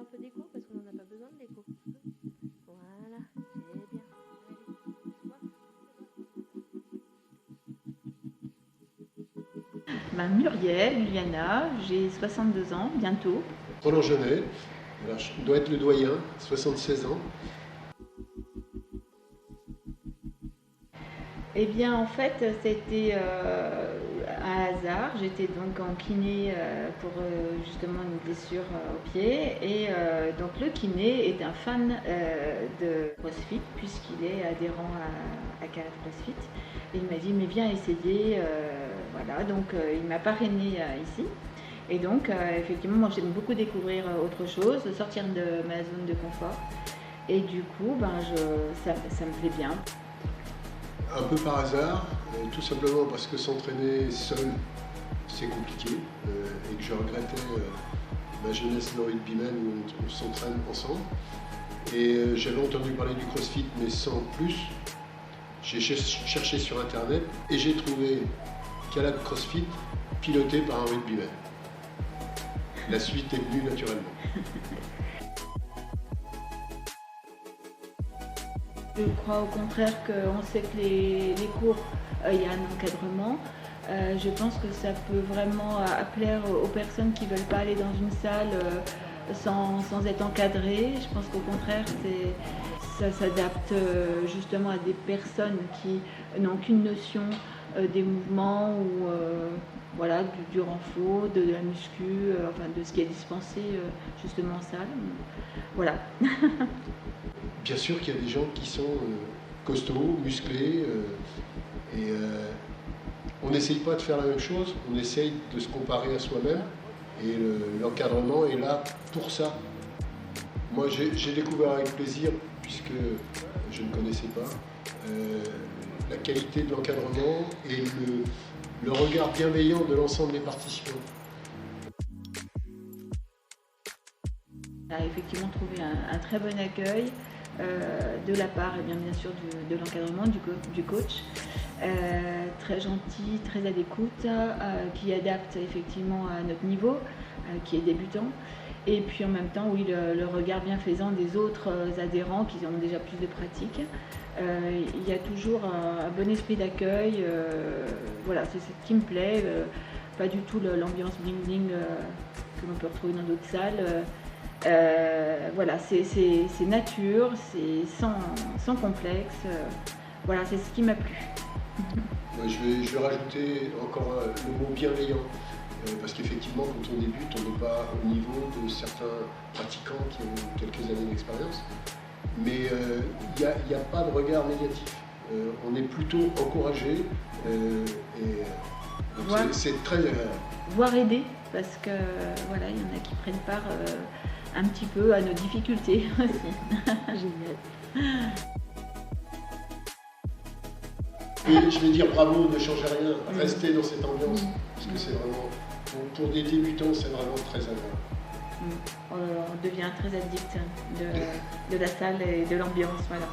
un peu d'écho parce qu'on n'en a pas besoin de l'écho. Voilà, c'est bien. Muriel, Juliana, j'ai 62 ans, bientôt. Roland Genet, alors je dois être le doyen, 76 ans. Eh bien, en fait, c'était un hasard. J'étais donc en kiné pour justement une blessure au pied. Et donc, le kiné est un fan de CrossFit, puisqu'il est adhérent à KF CrossFit. Et il m'a dit, mais viens essayer. Voilà, donc il m'a parrainé ici. Et donc, effectivement, moi, j'aime beaucoup découvrir autre chose, sortir de ma zone de confort. Et du coup, ça me plaît bien. Un peu par hasard, tout simplement parce que s'entraîner seul, c'est compliqué, et que je regrettais ma jeunesse no rugbyman où on s'entraîne ensemble. Et j'avais entendu parler du CrossFit, mais sans plus. J'ai cherché sur internet et j'ai trouvé Calab CrossFit piloté par un rugbyman. La suite est venue naturellement. Je crois au contraire qu'on sait que les cours, il y a un encadrement. Je pense que ça peut vraiment plaire aux personnes qui ne veulent pas aller dans une salle sans être encadrées. Je pense qu'au contraire, ça s'adapte justement à des personnes qui n'ont qu'une notion des mouvements ou voilà, du renfort, de la muscu, enfin de ce qui est dispensé justement en salle. Voilà. Bien sûr qu'il y a des gens qui sont costauds, musclés, et on n'essaye pas de faire la même chose, on essaye de se comparer à soi-même, et l'encadrement est là pour ça. Moi j'ai découvert avec plaisir, puisque je ne connaissais pas, la qualité de l'encadrement et le regard bienveillant de l'ensemble des participants. On a effectivement trouvé un très bon accueil de la part, et bien sûr de l'encadrement, du coach, très gentil, très à l'écoute, qui adapte effectivement à notre niveau, qui est débutant, et puis en même temps, oui, le regard bienfaisant des autres adhérents qui ont déjà plus de pratique. Il y a toujours un bon esprit d'accueil, voilà, c'est ce qui me plaît, pas du tout l'ambiance bling-bling que l'on peut retrouver dans d'autres salles. Voilà, c'est nature, c'est sans complexe. Voilà, c'est ce qui m'a plu. Je vais rajouter encore le mot bienveillant, parce qu'effectivement, quand on débute, on n'est pas au niveau de certains pratiquants qui ont quelques années d'expérience. Mais il n'y a pas de regard négatif. On est plutôt encouragé, et c'est très agréable. Voire aider, parce que voilà, il y en a qui prennent part un petit peu à nos difficultés aussi. Génial. Et je vais dire bravo, ne changez rien, restez dans cette ambiance, parce que c'est vraiment, pour des débutants, c'est vraiment très agréable. On devient très addict de la salle et de l'ambiance, voilà.